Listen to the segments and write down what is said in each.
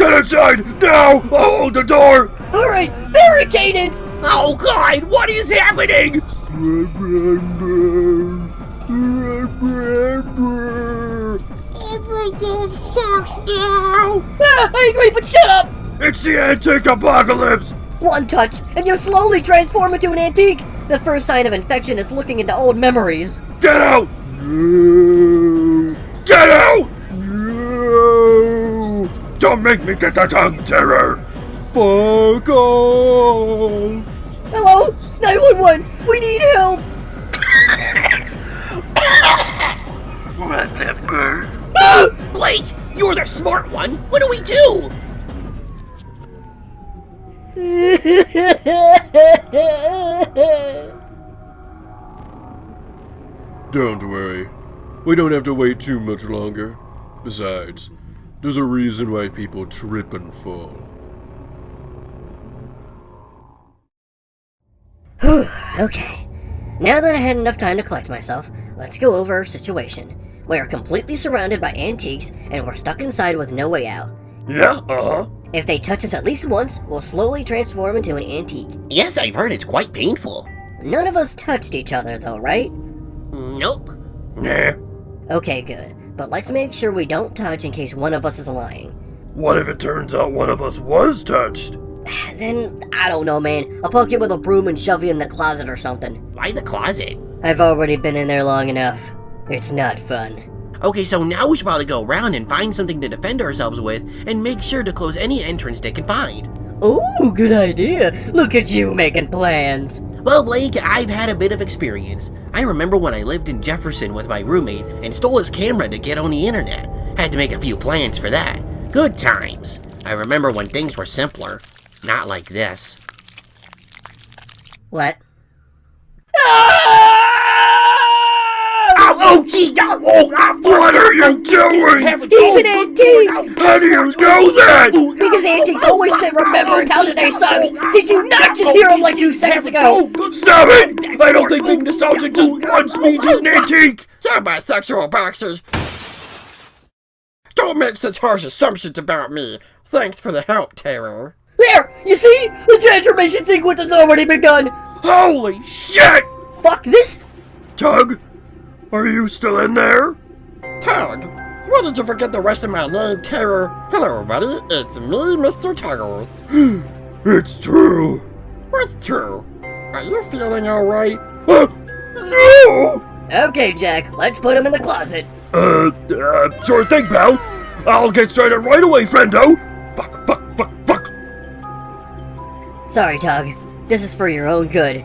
Get inside! Now! I'll hold the door! Alright, barricade it! Oh God, what is happening? Everything sucks now. I agree, but shut up! It's the antique apocalypse! One touch, and you'll slowly transform into an antique! The first sign of infection is looking into old memories. Get out! No! Get out! No! Don't make me get the tongue terror! Fuck off! Hello? 911! We need help! Remember? Blake, you're the smart one. What do we do? Don't worry. We don't have to wait too much longer. Besides, there's a reason why people trip and fall. Okay. Now that I had enough time to collect myself, let's go over our situation. We are completely surrounded by antiques, and we're stuck inside with no way out. Yeah, uh-huh. If they touch us at least once, we'll slowly transform into an antique. Yes, I've heard it's quite painful. None of us touched each other though, right? Nope. Nah. Okay, good. But let's make sure we don't touch in case one of us is lying. What if it turns out one of us was touched? Then, I don't know, man. I'll poke you with a broom and shove you in the closet or something. Why the closet? I've already been in there long enough. It's not fun. Okay, so now we should probably go around and find something to defend ourselves with, and make sure to close any entrance they can find. Ooh, good idea. Look at you making plans. Well, Blake, I've had a bit of experience. I remember when I lived in Jefferson with my roommate and stole his camera to get on the internet. Had to make a few plans for that. Good times. I remember when things were simpler. Not like this. What? Oh, gee, What are you doing? He's an antique! How do you know that? Because antiques always say remember and how today sucks! Did you not just hear him like 2 seconds ago? Stop it! I don't think being nostalgic just once means he's an antique! You're bisexual boxers. Don't make such harsh assumptions about me. Thanks for the help, Terror. There! You see? The transformation sequence has already begun! Holy shit! Fuck this! Tug? Are you still in there? Tug? Why did you forget the rest of my name, Terror? Hello, everybody. It's me, Mr. Tuggles. It's true. What's true? Are you feeling alright? No! Okay, Jack, let's put him in the closet. Sure thing, pal. I'll get started right away, friendo. Fuck. Sorry, Tug. This is for your own good.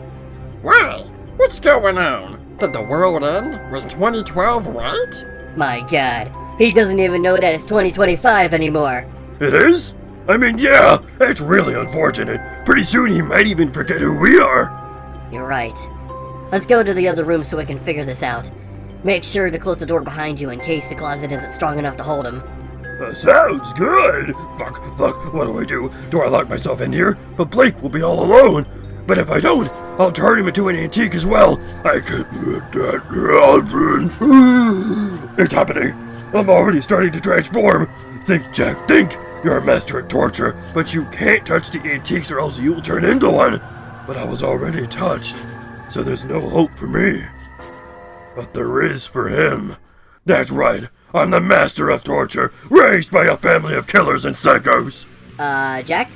Why? What's going on? Did the world end? Was 2012 right? My god, he doesn't even know that it's 2025 anymore. It is? I mean, yeah, it's really unfortunate. Pretty soon he might even forget who we are. You're right. Let's go to the other room so we can figure this out. Make sure to close the door behind you in case the closet isn't strong enough to hold him. Sounds good. Fuck, what do I do? Do I lock myself in here? But Blake will be all alone. But if I don't, I'll turn him into an antique as well. I can't let that happen. It's happening. I'm already starting to transform. Think, Jack, think. You're a master at torture, but you can't touch the antiques or else you'll turn into one. But I was already touched, so there's no hope for me. But there is for him. That's right. I'm the master of torture, raised by a family of killers and psychos. Jack?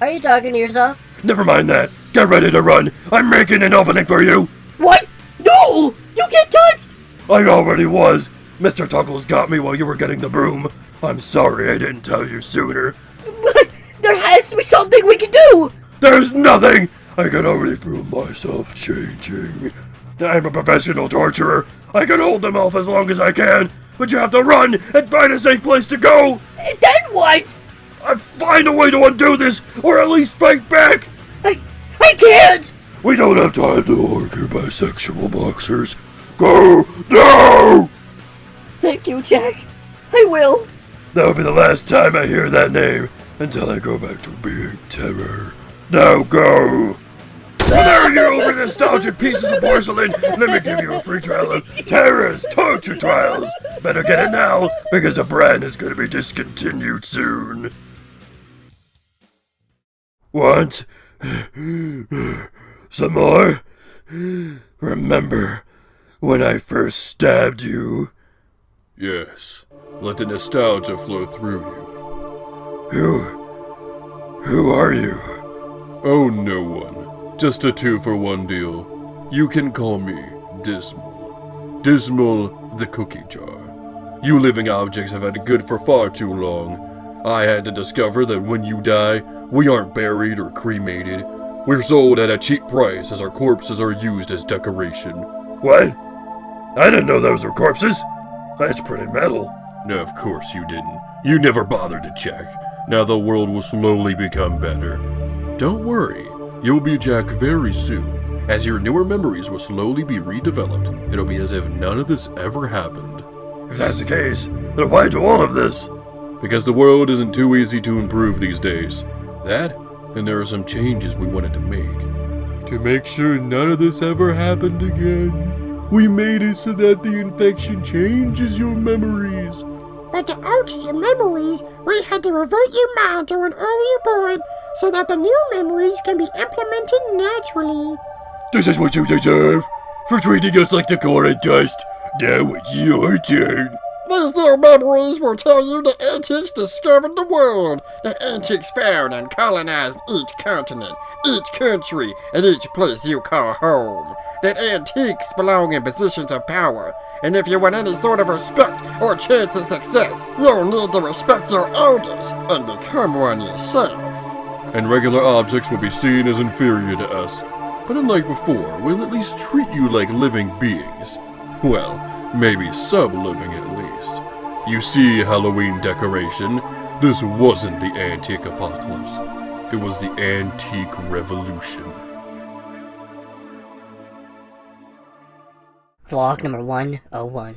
Are you talking to yourself? Never mind that. Get ready to run. I'm making an opening for you. What? No! You get touched! I already was. Mr. Tuggles got me while you were getting the broom. I'm sorry I didn't tell you sooner. But there has to be something we can do! There's nothing! I can already feel myself changing. I'm a professional torturer. I can hold them off as long as I can, but you have to run and find a safe place to go! And then what? I'll find a way to undo this, or at least fight back! I can't! We don't have time to argue, bisexual boxers. Go now! Thank you, Jack. I will. That'll be the last time I hear that name, until I go back to being Terror. Now go! Well, there you over nostalgic pieces of porcelain. Let me give you a free trial of Terror's Torture Trials. Better get it now, because the brand is going to be discontinued soon. Want some more? Remember when I first stabbed you? Yes. Let the nostalgia flow through you. Who are you? Oh, no one. Just a 2-for-1 deal. You can call me Dismal. Dismal the cookie jar. You living objects have had it good for far too long. I had to discover that when you die, we aren't buried or cremated. We're sold at a cheap price as our corpses are used as decoration. What? I didn't know those were corpses. That's pretty metal. No, of course you didn't. You never bothered to check. Now the world will slowly become better. Don't worry, you'll be Jack very soon. As your newer memories will slowly be redeveloped, it'll be as if none of this ever happened. If that's the case, then why do all of this? Because the world isn't too easy to improve these days. That, and there are some changes we wanted to make. To make sure none of this ever happened again, we made it so that the infection changes your memories. But to alter your memories, we had to revert your mind to an earlier point so that the new memories can be implemented naturally. This is what you deserve for treating us like the current dust. Now it's your turn. These new memories will tell you the antiques discovered the world. The antiques found and colonized each continent, each country, and each place you call home. That antiques belong in positions of power, and if you want any sort of respect or chance of success, you'll need to respect your elders and become one yourself. And regular objects will be seen as inferior to us. But unlike before, we'll at least treat you like living beings. Well, maybe sub-living at least. You see, Halloween decoration, this wasn't the antique apocalypse. It was the antique revolution. Vlog number 101.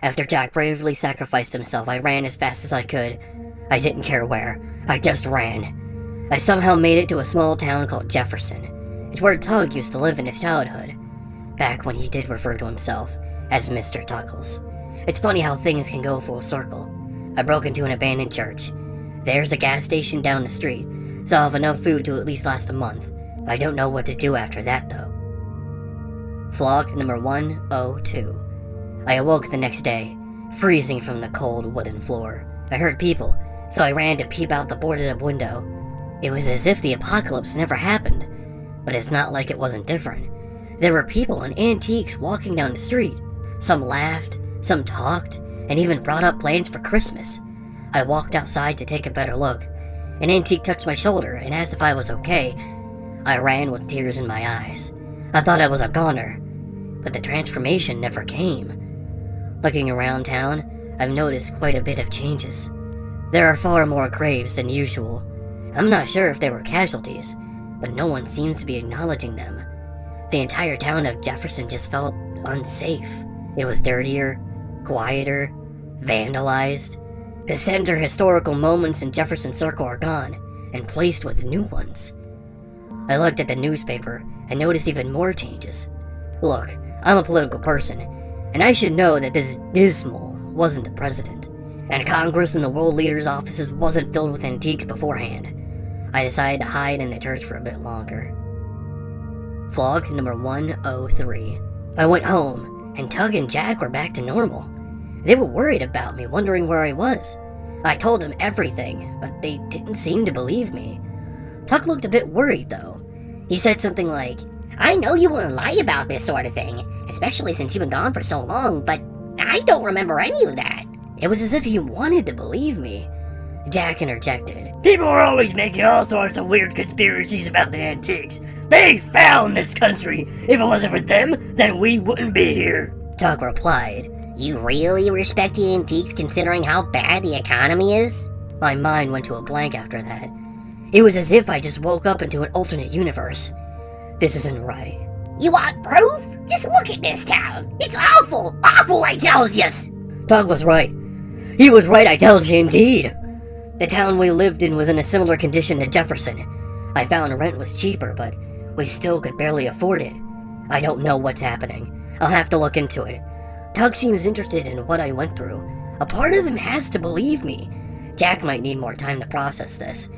After Jack bravely sacrificed himself, I ran as fast as I could. I didn't care where. I just ran. I somehow made it to a small town called Jefferson. It's where Tug used to live in his childhood. Back when he did refer to himself as Mr. Tuggles. It's funny how things can go full circle. I broke into an abandoned church. There's a gas station down the street, so I'll have enough food to at least last a month. I don't know what to do after that, though. Vlog number 102. I awoke the next day, freezing from the cold wooden floor. I heard people, so I ran to peep out the boarded-up window. It was as if the apocalypse never happened, but it's not like it wasn't different. There were people and antiques walking down the street. Some laughed, some talked, and even brought up plans for Christmas. I walked outside to take a better look. An antique touched my shoulder and asked if I was okay. I ran with tears in my eyes. I thought I was a goner, but the transformation never came. Looking around town, I've noticed quite a bit of changes. There are far more graves than usual. I'm not sure if they were casualties, but no one seems to be acknowledging them. The entire town of Jefferson just felt unsafe. It was dirtier, quieter, vandalized. The center historical moments in Jefferson Circle are gone, and placed with new ones. I looked at the newspaper and noticed even more changes. Look, I'm a political person, and I should know that this Dismal wasn't the president, and Congress and the world leaders' offices wasn't filled with antiques beforehand. I decided to hide in the church for a bit longer. Vlog number 103. I went home, and Tug and Jack were back to normal. They were worried about me, wondering where I was. I told them everything, but they didn't seem to believe me. Tug looked a bit worried, though. He said something like, I know you wouldn't lie about this sort of thing, especially since you've been gone for so long, but I don't remember any of that. It was as if he wanted to believe me. Jack interjected. People are always making all sorts of weird conspiracies about the antiques. They found this country. If it wasn't for them, then we wouldn't be here. Tug replied. You really respect the antiques considering how bad the economy is? My mind went to a blank after that. It was as if I just woke up into an alternate universe. This isn't right. You want proof? Just look at this town. It's awful, awful, I tells yous. Tug was right. He was right, I tells you indeed. The town we lived in was in a similar condition to Jefferson. I found rent was cheaper, but we still could barely afford it. I don't know what's happening. I'll have to look into it. Tug seems interested in what I went through. A part of him has to believe me. Jack might need more time to process this.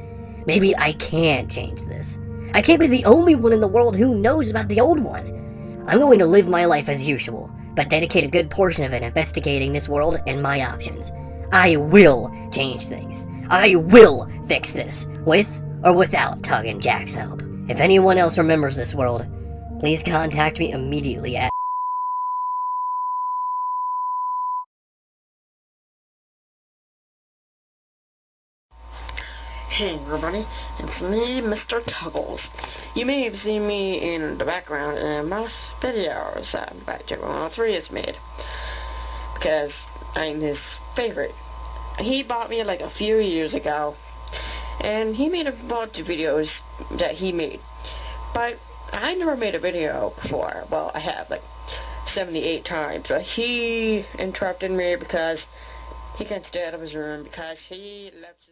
Maybe I can change this. I can't be the only one in the world who knows about the old one. I'm going to live my life as usual, but dedicate a good portion of it investigating this world and my options. I will change things. I will fix this, with or without Tug and Jack's help. If anyone else remembers this world, please contact me immediately at Hey everybody, it's me, Mr. Tuggles. You may have seen me in the background in most videos that Jack 103 has made, because I'm his favorite. He bought me like a few years ago, and he made a bunch of videos that he made, but I never made a video before. Well, I have like 78 times, but he interrupted me because he couldn't stay out of his room because he left his